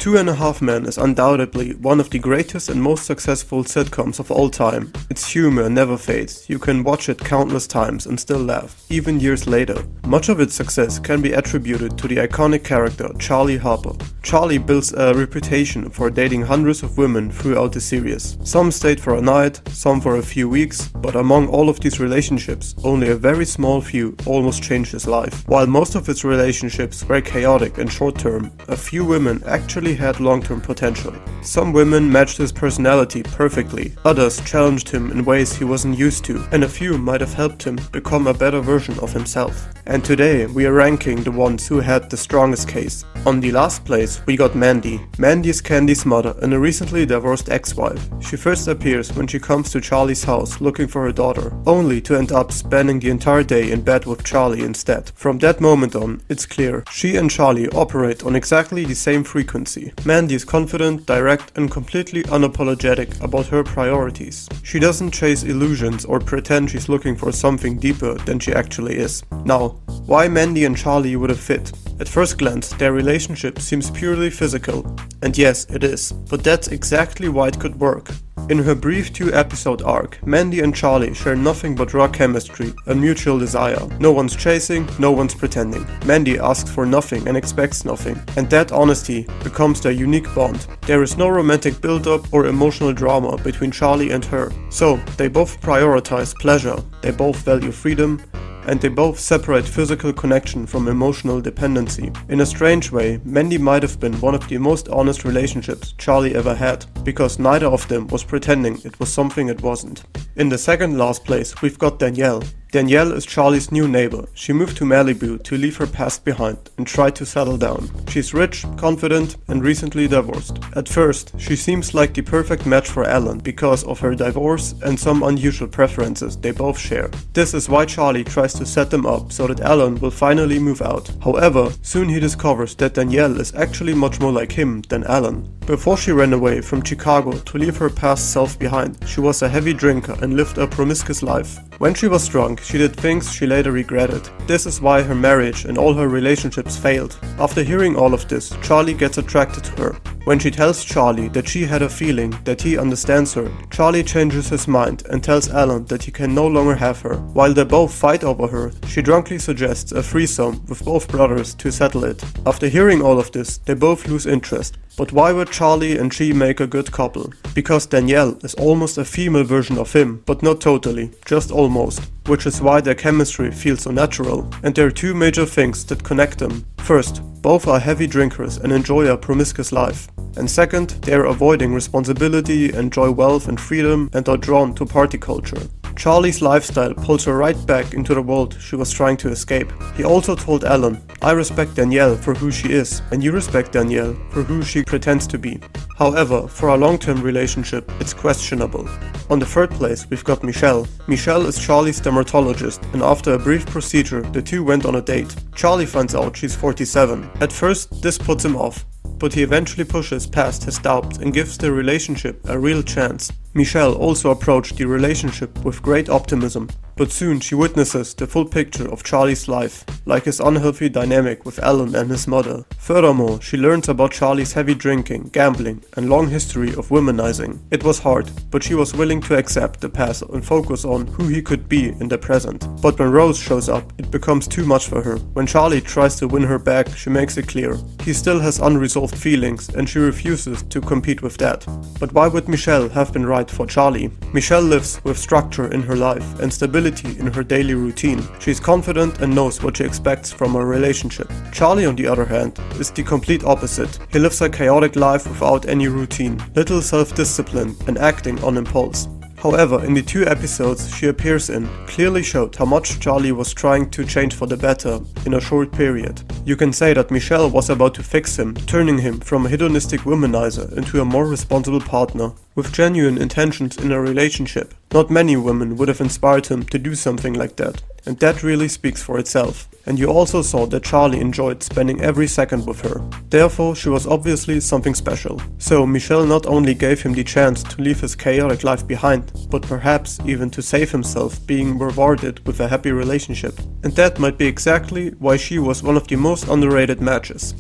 Two and a Half Men is undoubtedly one of the greatest and most successful sitcoms of all time. Its humor never fades. You can watch it countless times and still laugh, even years later. Much of its success can be attributed to the iconic character Charlie Harper. Charlie builds a reputation for dating hundreds of women throughout the series. Some stayed for a night, some for a few weeks, but among all of these relationships, only a very small few almost changed his life. While most of his relationships were chaotic and short-term, a few women actually had long-term potential. Some women matched his personality perfectly, others challenged him in ways he wasn't used to, and a few might have helped him become a better version of himself. And today we are ranking the ones who had the strongest case. On the last place we got Mandy. Mandy is Candy's mother and a recently divorced ex-wife. She first appears when she comes to Charlie's house looking for her daughter, only to end up spending the entire day in bed with Charlie instead. From that moment on, it's clear, she and Charlie operate on exactly the same frequency. Mandy is confident, direct and completely unapologetic about her priorities. She doesn't chase illusions or pretend she's looking for something deeper than she actually is. Now, why Mandy and Charlie would have fit? At first glance, their relationship seems purely physical, and yes, it is, but that's exactly why it could work. In her brief 2-episode arc, Mandy and Charlie share nothing but raw chemistry and mutual desire. No one's chasing, no one's pretending. Mandy asks for nothing and expects nothing, and that honesty becomes their unique bond. There is no romantic build-up or emotional drama between Charlie and her. So, they both prioritize pleasure, they both value freedom, and they both separate physical connection from emotional dependency. In a strange way, Mandy might have been one of the most honest relationships Charlie ever had, because neither of them was pretending it was something it wasn't. In the second last place, we've got Danielle. Danielle is Charlie's new neighbor. She moved to Malibu to leave her past behind and try to settle down. She's rich, confident, and recently divorced. At first, she seems like the perfect match for Alan because of her divorce and some unusual preferences they both share. This is why Charlie tries to set them up so that Alan will finally move out. However, soon he discovers that Danielle is actually much more like him than Alan. Before she ran away from Chicago to leave her past self behind, she was a heavy drinker and lived a promiscuous life. When she was drunk, she did things she later regretted. This is why her marriage and all her relationships failed. After hearing all of this, Charlie gets attracted to her. When she tells Charlie that she had a feeling that he understands her, Charlie changes his mind and tells Alan that he can no longer have her. While they both fight over her, she drunkenly suggests a threesome with both brothers to settle it. After hearing all of this, they both lose interest. But why would Charlie and she make a good couple? Because Danielle is almost a female version of him, but not totally, just almost. Which is why their chemistry feels so natural. And there are two major things that connect them. First, both are heavy drinkers and enjoy a promiscuous life. And second, they are avoiding responsibility, enjoy wealth and freedom, and are drawn to party culture. Charlie's lifestyle pulls her right back into the world she was trying to escape. He also told Alan, "I respect Danielle for who she is, and you respect Danielle for who she pretends to be." However, for a long-term relationship, it's questionable. On the third place, we've got Michelle. Michelle is Charlie's dermatologist, and after a brief procedure, the two went on a date. Charlie finds out she's 47. At first, this puts him off, but he eventually pushes past his doubts and gives the relationship a real chance. Michelle also approached the relationship with great optimism, but soon she witnesses the full picture of Charlie's life, like his unhealthy dynamic with Alan and his mother. Furthermore, she learns about Charlie's heavy drinking, gambling, and long history of womanizing. It was hard, but she was willing to accept the past and focus on who he could be in the present. But when Rose shows up, it becomes too much for her. When Charlie tries to win her back, she makes it clear he still has unresolved feelings and she refuses to compete with that. But why would Michelle have been right for Charlie? Michelle lives with structure in her life and stability in her daily routine. She's confident and knows what she expects from a relationship. Charlie, on the other hand, is the complete opposite. He lives a chaotic life without any routine, little self-discipline, and acting on impulse. However, in the 2 episodes she appears in, clearly showed how much Charlie was trying to change for the better in a short period. You can say that Michelle was about to fix him, turning him from a hedonistic womanizer into a more responsible partner, with genuine intentions in a relationship. Not many women would have inspired him to do something like that, and that really speaks for itself. And you also saw that Charlie enjoyed spending every second with her. Therefore, she was obviously something special. So Michelle not only gave him the chance to leave his chaotic life behind, but perhaps even to save himself being rewarded with a happy relationship. And that might be exactly why she was one of the most underrated matches.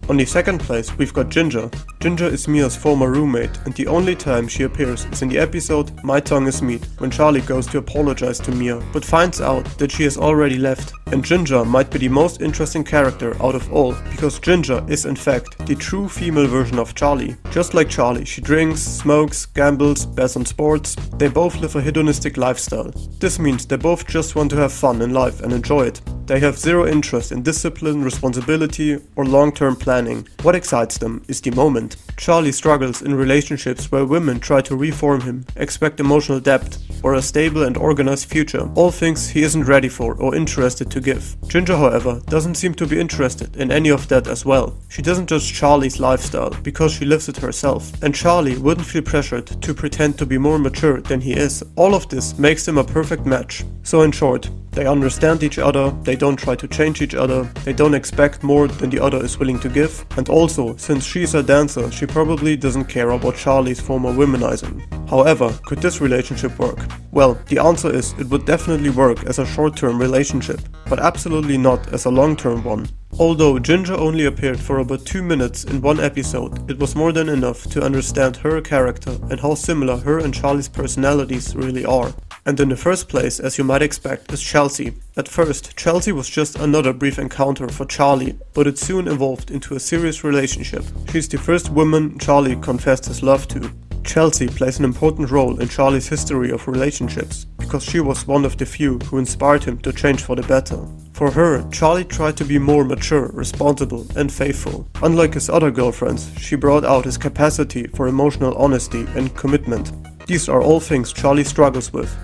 On the second place, we've got Ginger. Ginger is Mia's former roommate, and the only time she appears is in the episode My Tongue is Meat, when Charlie goes to apologize to Mia, but finds out that she has already left. And Ginger might be the most interesting character out of all, because Ginger is in fact the true female version of Charlie. Just like Charlie, she drinks, smokes, gambles, bets on sports. They both live a hedonistic lifestyle. This means they both just want to have fun in life and enjoy it. They have zero interest in discipline, responsibility, or long-term planning. What excites them is the moment. Charlie struggles in relationships where women try to reform him, expect emotional depth, or a stable and organized future. All things he isn't ready for or interested to give. Ginger, however, doesn't seem to be interested in any of that as well. She doesn't judge Charlie's lifestyle because she lives it herself. And Charlie wouldn't feel pressured to pretend to be more mature than he is. All of this makes them a perfect match. So in short, they understand each other, they don't try to change each other, they don't expect more than the other is willing to give, and also, since she's a dancer, she probably doesn't care about Charlie's former womanizing. However, could this relationship work? Well, the answer is it would definitely work as a short-term relationship, but absolutely not as a long-term one. Although Ginger only appeared for about 2 minutes in one episode, it was more than enough to understand her character and how similar her and Charlie's personalities really are. And in the first place, as you might expect, is Chelsea. At first, Chelsea was just another brief encounter for Charlie, but it soon evolved into a serious relationship. She's the first woman Charlie confessed his love to. Chelsea plays an important role in Charlie's history of relationships, because she was one of the few who inspired him to change for the better. For her, Charlie tried to be more mature, responsible, and faithful. Unlike his other girlfriends, she brought out his capacity for emotional honesty and commitment. These are all things Charlie struggles with.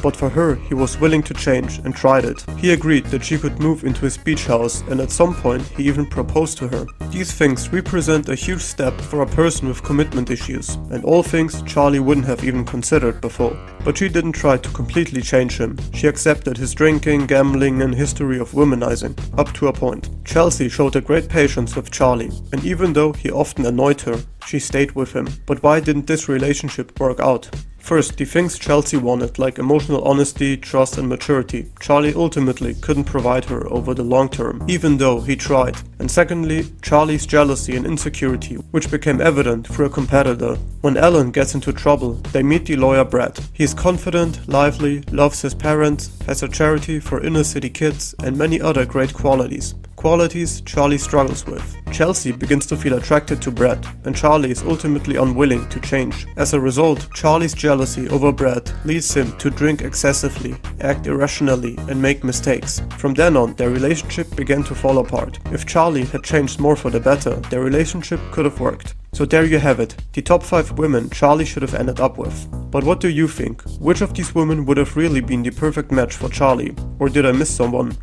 But for her, he was willing to change and tried it. He agreed that she could move into his beach house, and at some point he even proposed to her. These things represent a huge step for a person with commitment issues, and all things Charlie wouldn't have even considered before. But she didn't try to completely change him. She accepted his drinking, gambling, and history of womanizing, up to a point. Chelsea showed a great patience with Charlie, and even though he often annoyed her, she stayed with him. But why didn't this relationship work out? First, the things Chelsea wanted, like emotional honesty, trust and maturity, Charlie ultimately couldn't provide her over the long term, even though he tried. And secondly, Charlie's jealousy and insecurity, which became evident through a competitor. When Alan gets into trouble, they meet the lawyer Brad. He is confident, lively, loves his parents, has a charity for inner city kids, and many other great qualities. Qualities Charlie struggles with. Chelsea begins to feel attracted to Brad, and Charlie is ultimately unwilling to change. As a result, Charlie's jealousy over Brad leads him to drink excessively, act irrationally, and make mistakes. From then on, their relationship began to fall apart. If Charlie had changed more for the better, their relationship could have worked. So there you have it, the top 5 women Charlie should have ended up with. But what do you think? Which of these women would have really been the perfect match for Charlie? Or did I miss someone?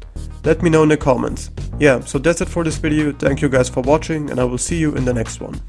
Let me know in the comments. Yeah, so that's it for this video, thank you guys for watching and I will see you in the next one.